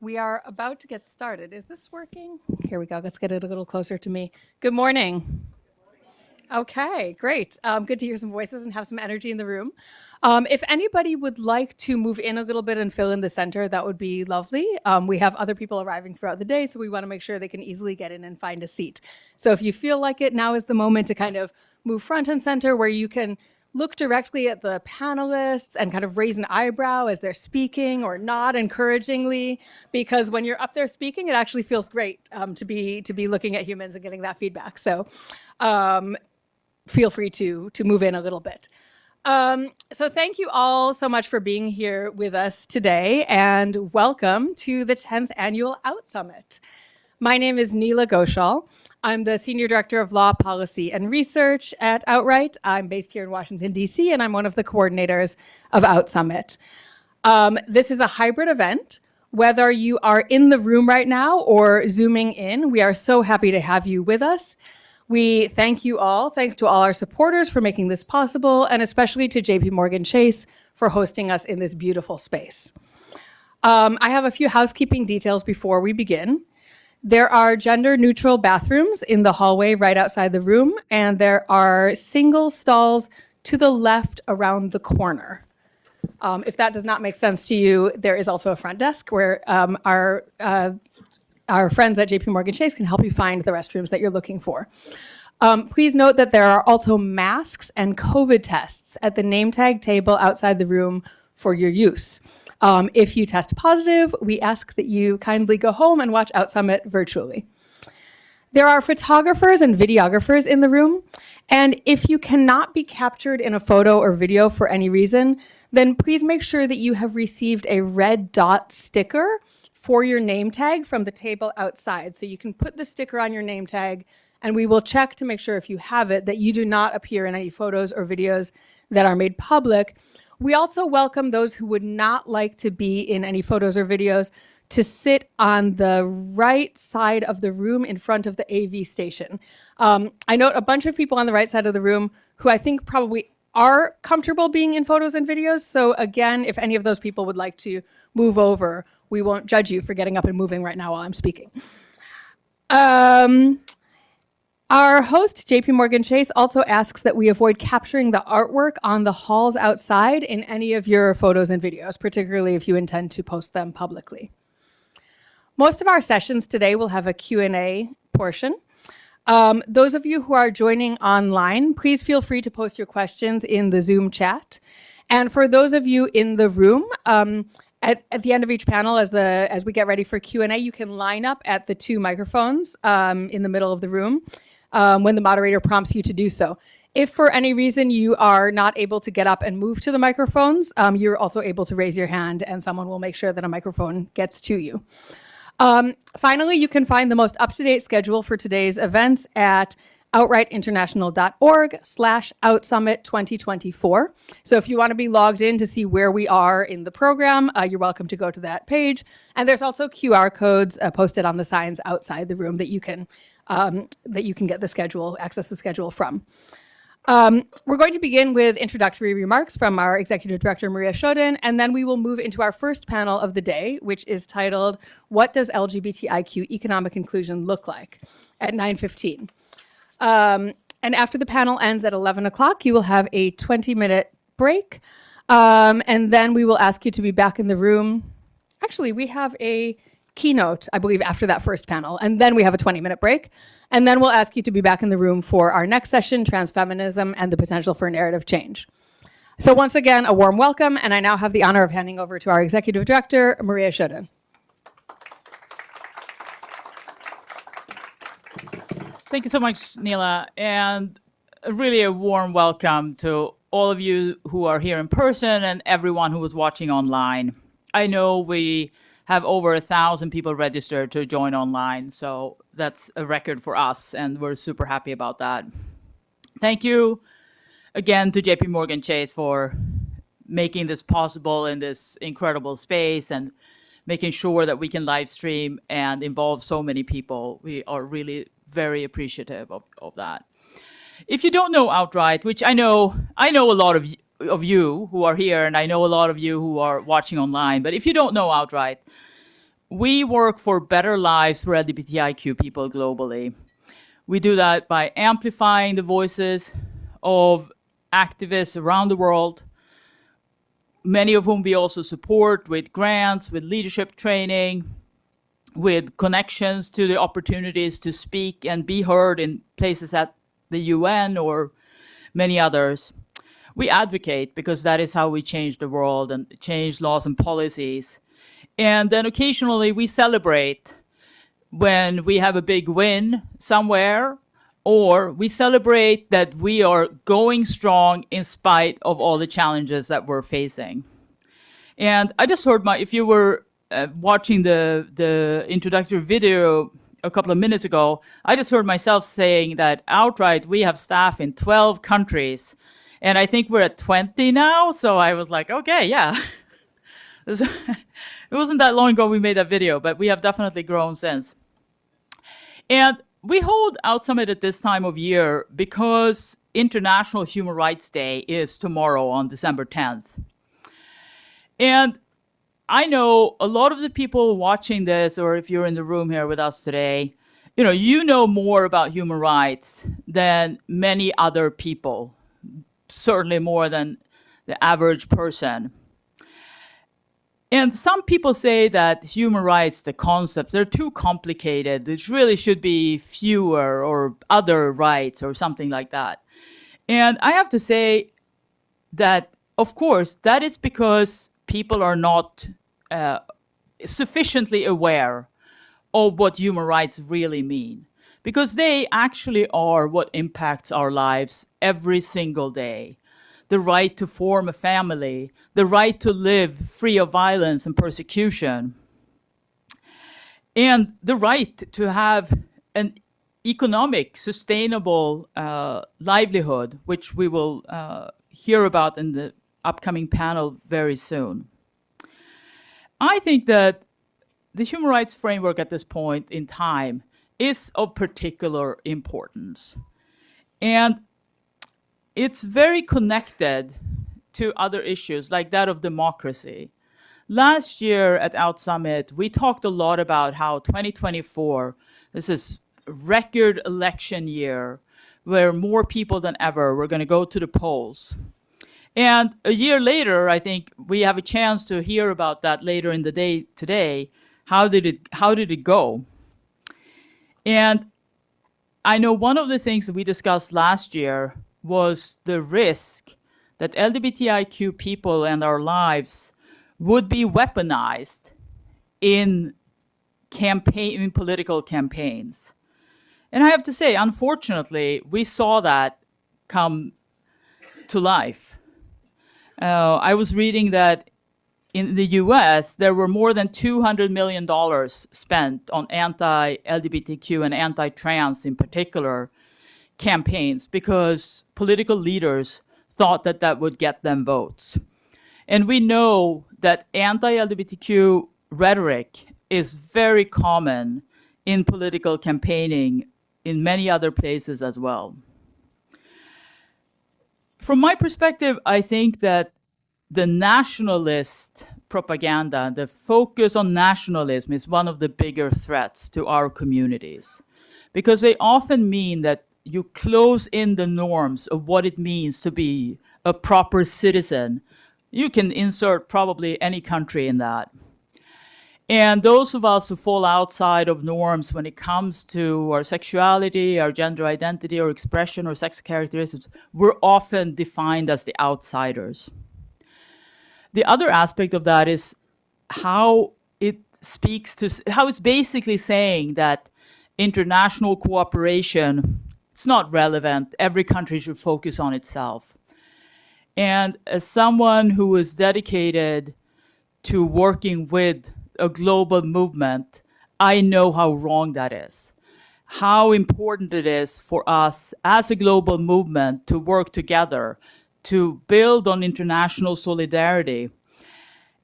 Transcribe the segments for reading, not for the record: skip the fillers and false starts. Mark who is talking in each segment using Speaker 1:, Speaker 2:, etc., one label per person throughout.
Speaker 1: We are about to get started. Is this working? Here we go. Let's get it a little closer to me. Good morning. Okay, great. Good to hear some voices and have some energy in the room. If anybody would like to move in a little bit and fill in the center, that would be lovely. We have other people arriving throughout the day, so we want to make sure they can easily get in and find a seat. So if you feel like it, now is the moment to kind of move front and center where you can look directly at the panelists and kind of raise an eyebrow as they're speaking or nod encouragingly, because when you're up there speaking, it actually feels great to be looking at humans and getting that feedback. So feel free to move in a little bit. So thank you all so much for being here with us today, and welcome to the 10th annual OutSummit. My name is Neela Ghoshal. I'm the Senior Director of Law, Policy, and Research at Outright. I'm based here in Washington, D.C., and I'm one of the coordinators of OutSummit. This is a hybrid event. Whether you are in the room right now or Zooming in, we are so happy to have you with us. We thank you all. Thanks to all our supporters for making this possible, and especially to JPMorgan Chase for hosting us in this beautiful space. I have a few housekeeping details before we begin. There are gender-neutral bathrooms in the hallway right outside the room, and there are single stalls to the left around the corner. If that does not make sense to you, there is also a front desk where our friends at JPMorgan Chase can help you find the restrooms that you're looking for. Please note that there are also masks and COVID tests at the name tag table outside the room for your use. If you test positive, we ask that you kindly go home and watch OutSummit virtually. There are photographers and videographers in the room, and if you cannot be captured in a photo or video for any reason, then please make sure that you have received a red dot sticker for your name tag from the table outside. So you can put the sticker on your name tag, and we will check to make sure if you have it that you do not appear in any photos or videos that are made public. We also welcome those who would not like to be in any photos or videos to sit on the right side of the room in front of the AV station. I note a bunch of people on the right side of the room who I think probably are comfortable being in photos and videos. So again, if any of those people would like to move over, we won't judge you for getting up and moving right now while I'm speaking. Our host, JPMorgan Chase, also asks that we avoid capturing the artwork on the halls outside in any of your photos and videos, particularly if you intend to post them publicly. Most of our sessions today will have a Q&A portion. Those of you who are joining online, please feel free to post your questions in the Zoom chat. And for those of you in the room, at the end of each panel, as we get ready for Q&A, you can line up at the two microphones in the middle of the room when the moderator prompts you to do so. If for any reason you are not able to get up and move to the microphones, you're also able to raise your hand and someone will make sure that a microphone gets to you. Finally, you can find the most up-to-date schedule for today's events at outrightinternational.org/OutSummit 2024. So if you want to be logged in to see where we are in the program, you're welcome to go to that page. And there's also QR codes posted on the signs outside the room that you can get the schedule, access the schedule from. We're going to begin with introductory remarks from our Executive Director, Maria Sjödin, and then we will move into our first panel of the day, which is titled, What Does LGBTIQ Economic Inclusion Look Like? At 9:15. And after the panel ends at 11 o'clock, you will have a 20-minute break. And then we will ask you to be back in the room. Actually, we have a keynote, I believe, after that first panel. And then we have a 20-minute break. And then we'll ask you to be back in the room for our next session, Transfeminism and the Potential for Narrative Change. So once again, a warm welcome. And I now have the honor of handing over to our Executive Director, Maria Sjödin.
Speaker 2: Thank you so much, Neela, and really a warm welcome to all of you who are here in person and everyone who is watching online. I know we have over 1,000 people registered to join online, so that's a record for us, and we're super happy about that. Thank you again to JPMorgan Chase for making this possible in this incredible space and making sure that we can live stream and involve so many people. We are really very appreciative of that. If you don't know Outright, which I know a lot of you who are here, and I know a lot of you who are watching online, but if you don't know Outright, we work for better lives for LGBTIQ people globally. We do that by amplifying the voices of activists around the world, many of whom we also support with grants, with leadership training, with connections to the opportunities to speak and be heard in places at the UN or many others. We advocate because that is how we change the world and change laws and policies. And then occasionally we celebrate when we have a big win somewhere, or we celebrate that we are going strong in spite of all the challenges that we're facing. And I just heard if you were watching the introductory video a couple of minutes ago, I just heard myself saying that outright we have staff in 12 countries. And I think we're at 20 now. So I was like, okay, yeah. It wasn't that long ago we made that video, but we have definitely grown since. And we hold OutSummit at this time of year because International Human Rights Day is tomorrow on December 10th. And I know a lot of the people watching this, or if you're in the room here with us today, you know more about human rights than many other people, certainly more than the average person. And some people say that human rights, the concepts, they're too complicated. It really should be fewer or other rights or something like that. And I have to say that, of course, that is because people are not sufficiently aware of what human rights really mean, because they actually are what impacts our lives every single day. The right to form a family, the right to live free of violence and persecution, and the right to have an economic, sustainable livelihood, which we will hear about in the upcoming panel very soon. I think that the human rights framework at this point in time is of particular importance. And it's very connected to other issues like that of democracy. Last year at OutSummit, we talked a lot about how 2024, this is a record election year where more people than ever were going to go to the polls. And a year later, I think we have a chance to hear about that later in the day today. How did it go? And I know one of the things that we discussed last year was the risk that LGBTIQ people and our lives would be weaponized in political campaigns. And I have to say, unfortunately, we saw that come to life. I was reading that in the US, there were more than $200 million spent on anti-LGBTQ and anti-trans in particular campaigns because political leaders thought that that would get them votes. And we know that anti-LGBTQ rhetoric is very common in political campaigning in many other places as well. From my perspective, I think that the nationalist propaganda, the focus on nationalism, is one of the bigger threats to our communities, because they often mean that you close in the norms of what it means to be a proper citizen. You can insert probably any country in that. And those of us who fall outside of norms when it comes to our sexuality, our gender identity, or expression, or sex characteristics, we're often defined as the outsiders. The other aspect of that is how it speaks to, how it's basically saying that international cooperation, it's not relevant. Every country should focus on itself. And as someone who is dedicated to working with a global movement, I know how wrong that is. How important it is for us as a global movement to work together, to build on international solidarity,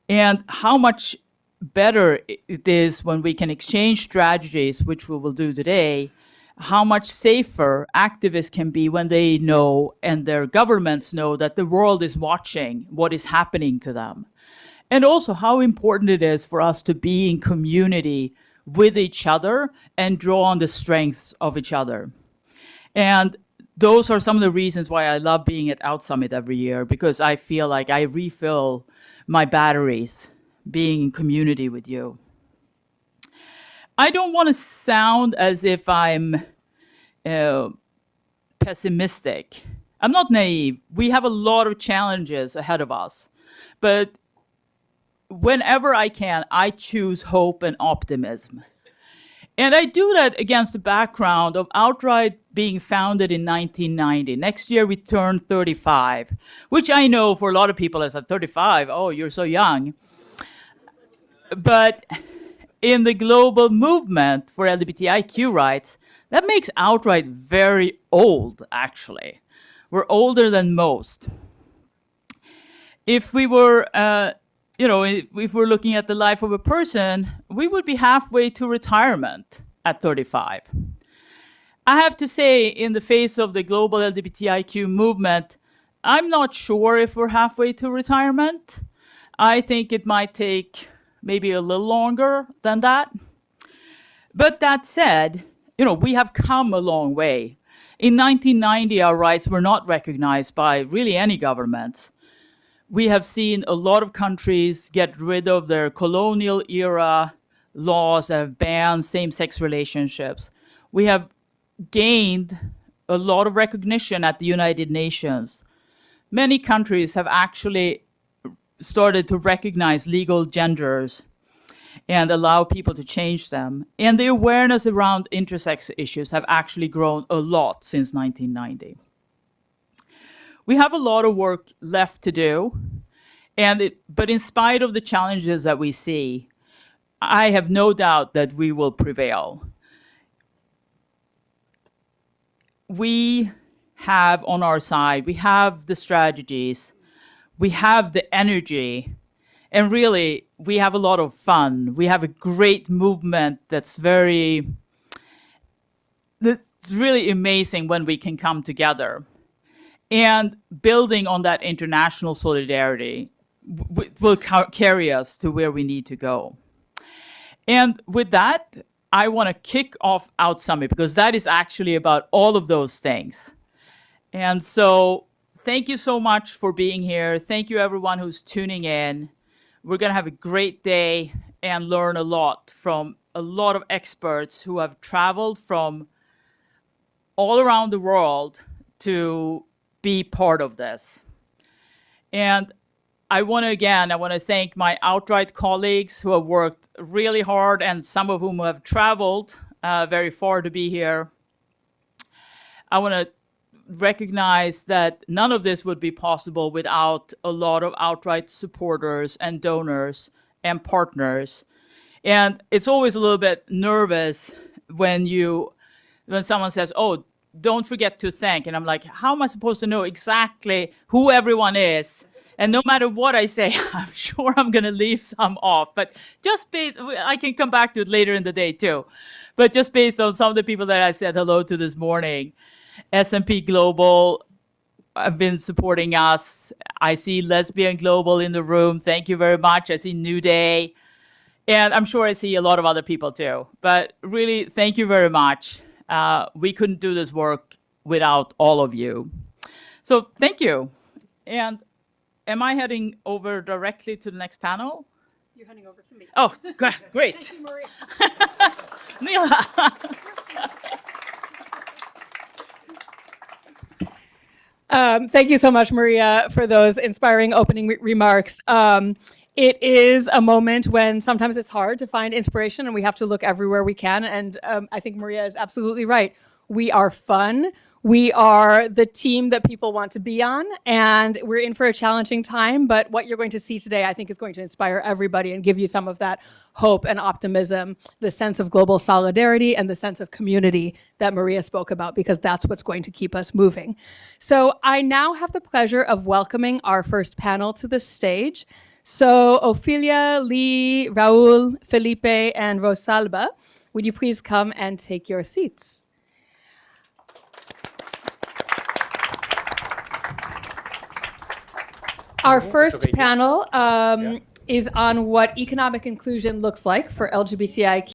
Speaker 2: and how much better it is when we can exchange strategies, which we will do today, how much safer activists can be when they know and their governments know that the world is watching what is happening to them. and also how important it is for us to be in community with each other and draw on the strengths of each other. And those are some of the reasons why I love being at OutSummit every year, because I feel like I refill my batteries being in community with you. I don't want to sound as if I'm pessimistic. I'm not naive. We have a lot of challenges ahead of us. But whenever I can, I choose hope and optimism. And I do that against the background of Outright being founded in 1990. Next year we turn 35, which I know for a lot of people is at 35. Oh, you're so young. But in the global movement for LGBTIQ rights, that makes Outright very old, actually. We're older than most. If we were, if we're looking at the life of a person, we would be halfway to retirement at 35. I have to say, in the face of the global LGBTIQ movement, I'm not sure if we're halfway to retirement. I think it might take maybe a little longer than that. But that said, we have come a long way. In 1990, our rights were not recognized by really any governments. We have seen a lot of countries get rid of their colonial era laws that have banned same-sex relationships. We have gained a lot of recognition at the United Nations. Many countries have actually started to recognize legal genders and allow people to change them. And the awareness around intersex issues have actually grown a lot since 1990. We have a lot of work left to do, but in spite of the challenges that we see, I have no doubt that we will prevail. We have on our side, we have the strategies, we have the energy, and really, we have a lot of fun. We have a great movement that's really amazing when we can come together. And building on that international solidarity will carry us to where we need to go. And with that, I want to kick off OutSummit, because that is actually about all of those things. And so thank you so much for being here. Thank you, everyone who's tuning in. We're going to have a great day and learn a lot from a lot of experts who have traveled from all around the world to be part of this. And I want to thank my Outright colleagues who have worked really hard, and some of whom have traveled very far to be here. I want to recognize that none of this would be possible without a lot of Outright supporters and donors and partners. And it's always a little bit nervous when someone says, "Oh, don't forget to thank." And I'm like, how am I supposed to know exactly who everyone is? And no matter what I say, I'm sure I'm going to leave some off. But I can come back to it later in the day too. But just based on some of the people that I said hello to this morning, S&P Global have been supporting us. I see Lesbian Global in the room. Thank you very much. I see New Day. And I'm sure I see a lot of other people too. But really, thank you very much. We couldn't do this work without all of you. So thank you. And am I heading over directly to the next panel?
Speaker 1: You're heading over to me.
Speaker 2: Oh, great.
Speaker 1: Thank you, Maria.
Speaker 2: Neela.
Speaker 1: Thank you so much, Maria, for those inspiring opening remarks. It is a moment when sometimes it's hard to find inspiration and we have to look everywhere we can. And I think Maria is absolutely right. We are fun. We are the team that people want to be on, and we're in for a challenging time. But what you're going to see today, I think, is going to inspire everybody and give you some of that hope and optimism, the sense of global solidarity and the sense of community that Maria spoke about, because that's what's going to keep us moving. So I now have the pleasure of welcoming our first panel to the stage. So Ophelia, Lee, Raul, Felipe, and Rosalba, would you please come and take your seats? Our first panel is on what economic inclusion looks like for LGBTIQ